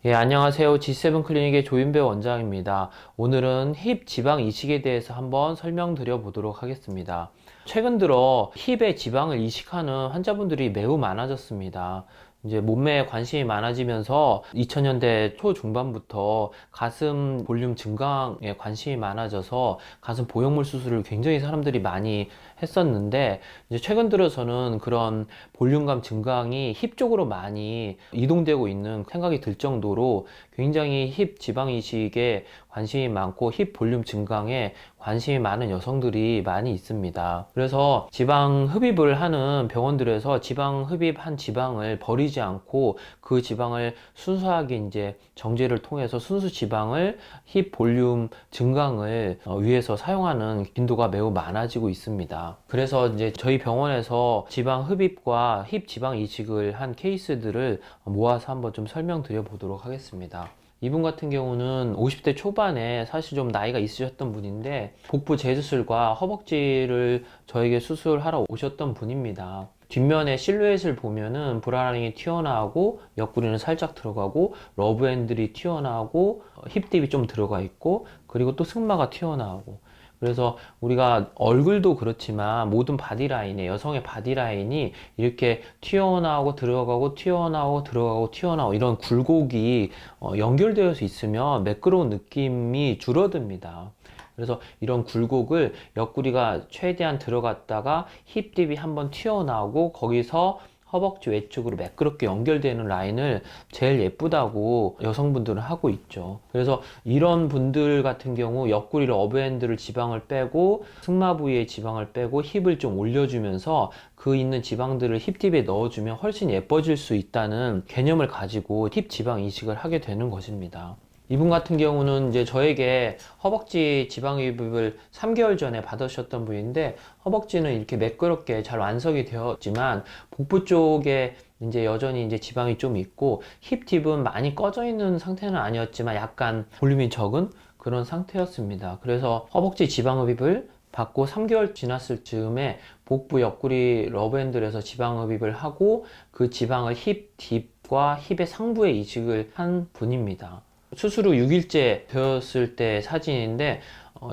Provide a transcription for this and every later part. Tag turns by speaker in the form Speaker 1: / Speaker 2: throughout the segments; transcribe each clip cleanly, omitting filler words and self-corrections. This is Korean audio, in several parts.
Speaker 1: 예, 안녕하세요. G7 클리닉의 조윤배 원장입니다. 오늘은 힙 지방 이식에 대해서 한번 설명드려 보도록 하겠습니다. 최근 들어 힙의 지방을 이식하는 환자분들이 매우 많아졌습니다. 이제 몸매에 관심이 많아지면서 2000년대 초중반부터 가슴 볼륨 증강에 관심이 많아져서 가슴 보형물 수술을 굉장히 사람들이 많이 했었는데, 이제 최근 들어서는 그런 볼륨감 증강이 힙 쪽으로 많이 이동되고 있는 생각이 들 정도로 굉장히 힙 지방 이식에 관심이 많고 힙 볼륨 증강에 관심이 많은 여성들이 많이 있습니다. 그래서 지방 흡입을 하는 병원들에서 지방 흡입한 지방을 버리지 않고 그 지방을 순수하게 이제 정제를 통해서 순수 지방을 힙 볼륨 증강을 위해서 사용하는 빈도가 매우 많아지고 있습니다. 그래서 이제 저희 병원에서 지방 흡입과 힙 지방 이식을 한 케이스들을 모아서 한번 좀 설명드려 보도록 하겠습니다. 이분 같은 경우는 50대 초반에 사실 좀 나이가 있으셨던 분인데 복부 재수술과 허벅지를 저에게 수술하러 오셨던 분입니다. 뒷면에 실루엣을 보면은 브라라인이 튀어나오고 옆구리는 살짝 들어가고 러브핸들이 튀어나오고 힙딥이 좀 들어가 있고 그리고 또 승마가 튀어나오고, 그래서 우리가 얼굴도 그렇지만 모든 바디라인에 여성의 바디라인이 이렇게 튀어나오고 들어가고 튀어나오고 들어가고 튀어나오고 이런 굴곡이 연결되어 있으면 매끄러운 느낌이 줄어듭니다. 그래서 이런 굴곡을 옆구리가 최대한 들어갔다가 힙딥이 한번 튀어나오고 거기서 허벅지 외쪽으로 매끄럽게 연결되는 라인을 제일 예쁘다고 여성분들은 하고 있죠. 그래서 이런 분들 같은 경우 옆구리를 어브핸드를 지방을 빼고 승마 부위의 지방을 빼고 힙을 좀 올려주면서 그 있는 지방들을 힙딥에 넣어주면 훨씬 예뻐질 수 있다는 개념을 가지고 힙 지방 이식을 하게 되는 것입니다. 이분 같은 경우는 이제 저에게 허벅지 지방 흡입을 3개월 전에 받으셨던 분인데, 허벅지는 이렇게 매끄럽게 잘 완성이 되었지만 복부 쪽에 이제 여전히 이제 지방이 좀 있고 힙 딥은 많이 꺼져 있는 상태는 아니었지만 약간 볼륨이 적은 그런 상태였습니다. 그래서 허벅지 지방 흡입을 받고 3개월 지났을 즈음에 복부 옆구리 러브핸들에서 지방 흡입을 하고 그 지방을 힙 딥과 힙의 상부에 이식을 한 분입니다. 수술 후 6일째 되었을 때 사진인데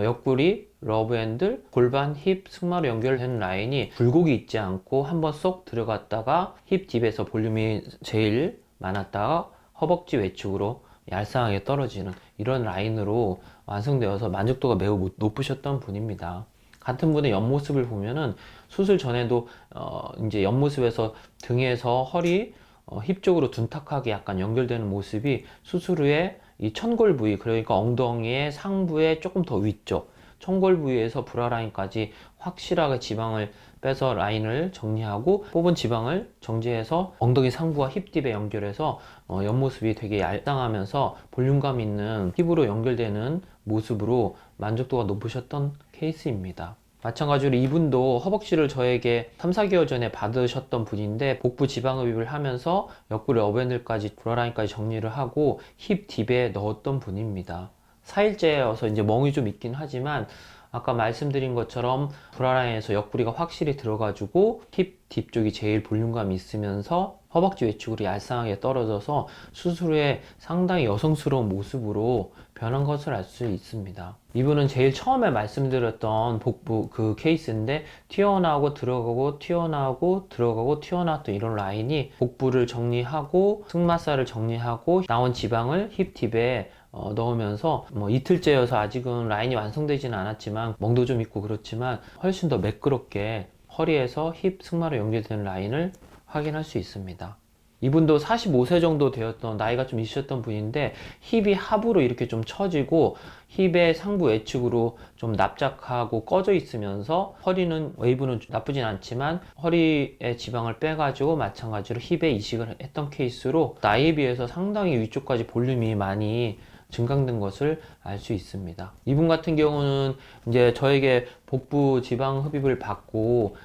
Speaker 1: 옆구리, 러브핸들, 골반, 힙, 승마로 연결된 라인이 굴곡이 있지 않고 한번 쏙 들어갔다가 힙 딥에서 볼륨이 제일 많았다가 허벅지 외축으로 얄쌍하게 떨어지는 이런 라인으로 완성되어서 만족도가 매우 높으셨던 분입니다. 같은 분의 옆모습을 보면은 수술 전에도 이제 옆모습에서 등에서 허리, 힙 쪽으로 둔탁하게 약간 연결되는 모습이 수술 후에 이 천골 부위, 그러니까 엉덩이의 상부의 조금 더 위쪽 천골 부위에서 브라라인까지 확실하게 지방을 빼서 라인을 정리하고 뽑은 지방을 정지해서 엉덩이 상부와 힙딥에 연결해서 옆모습이 되게 얄쌍하면서 볼륨감 있는 힙으로 연결되는 모습으로 만족도가 높으셨던 케이스입니다. 마찬가지로 이분도 허벅지를 저에게 3, 4개월 전에 받으셨던 분인데 복부 지방 흡입을 하면서 옆구리 어벤들까지 브라라인까지 정리를 하고 힙 딥에 넣었던 분입니다. 4일째여서 이제 멍이 좀 있긴 하지만 아까 말씀드린 것처럼 브라라인에서 옆구리가 확실히 들어가지고 힙 딥 쪽이 제일 볼륨감이 있으면서 허벅지 외축으로 얄쌍하게 떨어져서 수술 후에 상당히 여성스러운 모습으로 변한 것을 알 수 있습니다. 이분은 제일 처음에 말씀드렸던 복부 그 케이스인데 튀어나오고 들어가고 튀어나오고 들어가고 튀어나왔던 이런 라인이 복부를 정리하고 승마살을 정리하고 나온 지방을 힙 팁에 넣으면서 뭐 이틀째여서 아직은 라인이 완성되지는 않았지만 멍도 좀 있고 그렇지만 훨씬 더 매끄럽게 허리에서 힙 승마로 연결되는 라인을 확인할 수 있습니다. 이분도 45세 정도 되었던 나이가 좀 있으셨던 분인데 힙이 하부로 이렇게 좀 처지고 힙의 상부 외측으로 좀 납작하고 꺼져 있으면서 허리는 웨이브는 나쁘진 않지만 허리의 지방을 빼가지고 마찬가지로 힙에 이식을 했던 케이스로 나이에 비해서 상당히 위쪽까지 볼륨이 많이 증강된 것을 알 수 있습니다. 이분 같은 경우는 이제 저에게 복부 지방 흡입을 받고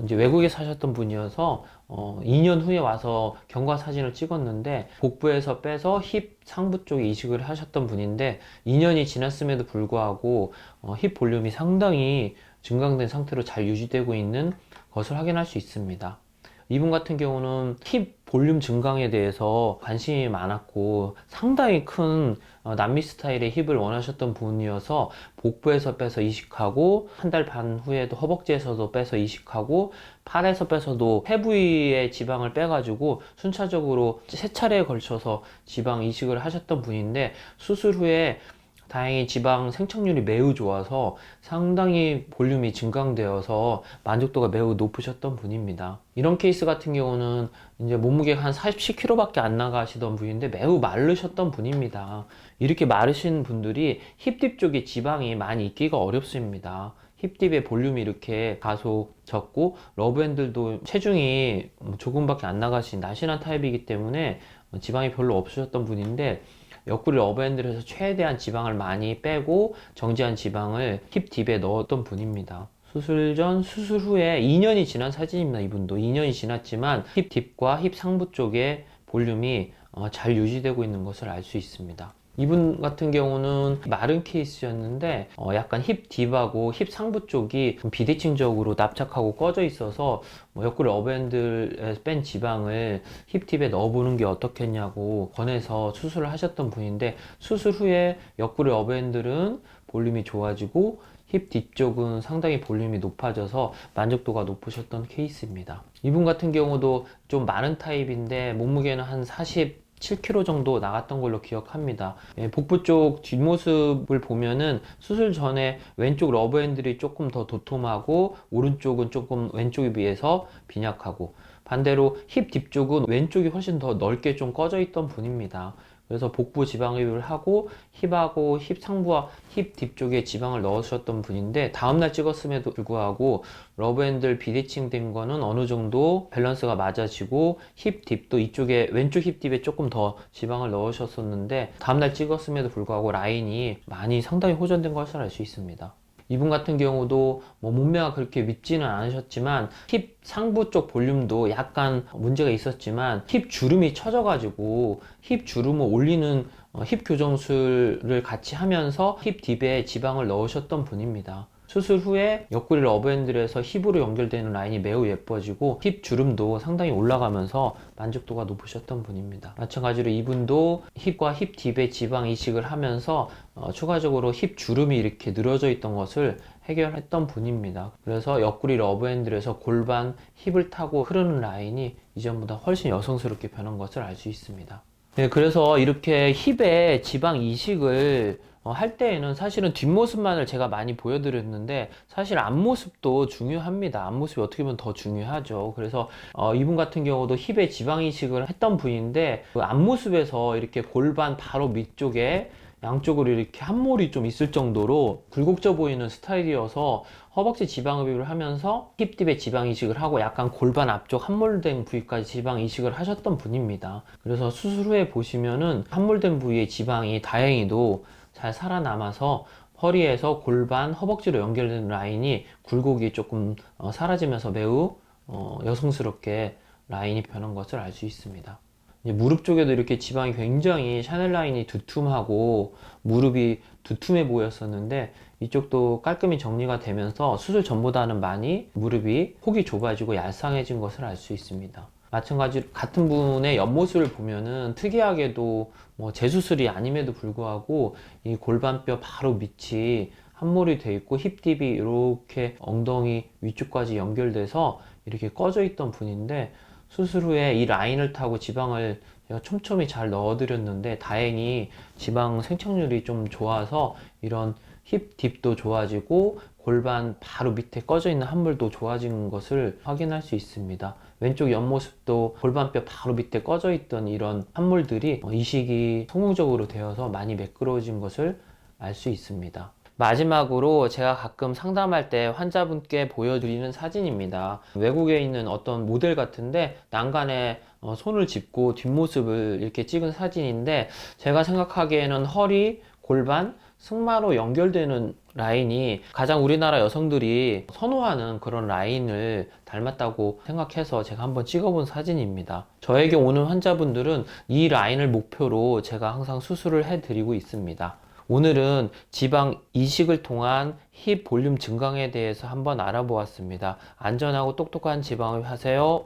Speaker 1: 이제 외국에 사셨던 분이어서 2년 후에 와서 경과 사진을 찍었는데 복부에서 빼서 힙 상부 쪽에 이식을 하셨던 분인데 2년이 지났음에도 불구하고 힙 볼륨이 상당히 증강된 상태로 잘 유지되고 있는 것을 확인할 수 있습니다. 이분 같은 경우는 힙 볼륨 증강에 대해서 관심이 많았고 상당히 큰 남미 스타일의 힙을 원하셨던 분이어서 복부에서 빼서 이식하고 한 달 반 후에도 허벅지에서도 빼서 이식하고 팔에서 빼서도 폐 부위의 지방을 빼가지고 순차적으로 세 차례에 걸쳐서 지방 이식을 하셨던 분인데, 수술 후에 다행히 지방 생착률이 매우 좋아서 상당히 볼륨이 증강되어서 만족도가 매우 높으셨던 분입니다. 이런 케이스 같은 경우는 이제 몸무게가 한 47kg밖에 안 나가시던 분인데 매우 마르셨던 분입니다. 이렇게 마르신 분들이 힙딥 쪽에 지방이 많이 있기가 어렵습니다. 힙딥의 볼륨이 이렇게 다소 적고 러브핸들도 체중이 조금밖에 안 나가신 날씬한 타입이기 때문에 지방이 별로 없으셨던 분인데, 옆구리 러브핸들에서 최대한 지방을 많이 빼고 정지한 지방을 힙딥에 넣었던 분입니다. 수술 전, 수술 후에 2년이 지난 사진입니다. 이분도 2년이 지났지만 힙딥과 힙 상부 쪽에 볼륨이 잘 유지되고 있는 것을 알 수 있습니다. 이분 같은 경우는 마른 케이스였는데 약간 힙 딥하고 힙 상부 쪽이 비대칭적으로 납작하고 꺼져 있어서 옆구리 러브핸들에 뺀 지방을 힙 딥에 넣어보는 게 어떻겠냐고 권해서 수술을 하셨던 분인데, 수술 후에 옆구리 러브핸들은 볼륨이 좋아지고 힙 뒤쪽은 상당히 볼륨이 높아져서 만족도가 높으셨던 케이스입니다. 이분 같은 경우도 좀 마른 타입인데 몸무게는 한 47kg 정도 나갔던 걸로 기억합니다. 복부 쪽 뒷모습을 보면은 수술 전에 왼쪽 러브핸들이 조금 더 도톰하고 오른쪽은 조금 왼쪽에 비해서 빈약하고, 반대로 힙 뒤쪽은 왼쪽이 훨씬 더 넓게 좀 꺼져 있던 분입니다. 그래서 복부 지방흡입을 하고 힙하고 힙 상부와 힙 뒤쪽에 지방을 넣으셨던 분인데, 다음날 찍었음에도 불구하고 러브핸들 비대칭 된 거는 어느 정도 밸런스가 맞아지고 힙 딥도 이쪽에 왼쪽 힙 딥에 조금 더 지방을 넣으셨었는데, 다음날 찍었음에도 불구하고 라인이 많이 상당히 호전된 것을 알 수 있습니다. 이분 같은 경우도 몸매가 그렇게 밉지는 않으셨지만 힙 상부 쪽 볼륨도 약간 문제가 있었지만 힙 주름이 처져가지고 힙 주름을 올리는 힙 교정술을 같이 하면서 힙 딥에 지방을 넣으셨던 분입니다. 수술 후에 옆구리 러브핸들에서 힙으로 연결되는 라인이 매우 예뻐지고 힙 주름도 상당히 올라가면서 만족도가 높으셨던 분입니다. 마찬가지로 이분도 힙과 힙 딥에 지방 이식을 하면서 추가적으로 힙 주름이 이렇게 늘어져 있던 것을 해결했던 분입니다. 그래서 옆구리 러브핸들에서 골반 힙을 타고 흐르는 라인이 이전보다 훨씬 여성스럽게 변한 것을 알 수 있습니다. 네, 그래서 이렇게 힙에 지방 이식을 할 때에는 사실은 뒷모습만을 제가 많이 보여드렸는데 사실 앞모습도 중요합니다. 앞모습이 어떻게 보면 더 중요하죠. 그래서 이분 같은 경우도 힙에 지방 이식을 했던 분인데, 그 앞모습에서 이렇게 골반 바로 밑쪽에 양쪽으로 이렇게 함몰이 좀 있을 정도로 굴곡져 보이는 스타일이어서 허벅지 지방 흡입을 하면서 힙딥에 지방 이식을 하고 약간 골반 앞쪽 함몰된 부위까지 지방 이식을 하셨던 분입니다. 그래서 수술 후에 보시면은 함몰된 부위의 지방이 다행히도 잘 살아남아서 허리에서 골반, 허벅지로 연결된 라인이 굴곡이 조금 사라지면서 매우 여성스럽게 라인이 변한 것을 알 수 있습니다. 이제 무릎 쪽에도 이렇게 지방이 굉장히 샤넬 라인이 두툼하고 무릎이 두툼해 보였었는데, 이쪽도 깔끔히 정리가 되면서 수술 전보다는 많이 무릎이 폭이 좁아지고 얄쌍해진 것을 알 수 있습니다. 마찬가지로 같은 분의 옆모습을 보면은 특이하게도 재수술이 아님에도 불구하고 이 골반뼈 바로 밑이 함몰이 돼 있고 힙딥이 이렇게 엉덩이 위쪽까지 연결돼서 이렇게 꺼져 있던 분인데, 수술 후에 이 라인을 타고 지방을 제가 촘촘히 잘 넣어드렸는데 다행히 지방 생착률이 좀 좋아서 이런 힙 딥도 좋아지고 골반 바로 밑에 꺼져 있는 함몰도 좋아진 것을 확인할 수 있습니다. 왼쪽 옆모습도 골반뼈 바로 밑에 꺼져 있던 이런 함몰들이 이식이 성공적으로 되어서 많이 매끄러워진 것을 알 수 있습니다. 마지막으로 제가 가끔 상담할 때 환자분께 보여드리는 사진입니다. 외국에 있는 어떤 모델 같은데 난간에 손을 짚고 뒷모습을 이렇게 찍은 사진인데, 제가 생각하기에는 허리, 골반, 승마로 연결되는 라인이 가장 우리나라 여성들이 선호하는 그런 라인을 닮았다고 생각해서 제가 한번 찍어본 사진입니다. 저에게 오는 환자분들은 이 라인을 목표로 제가 항상 수술을 해드리고 있습니다. 오늘은 지방 이식을 통한 힙 볼륨 증강에 대해서 한번 알아보았습니다. 안전하고 똑똑한 지방흡입 하세요.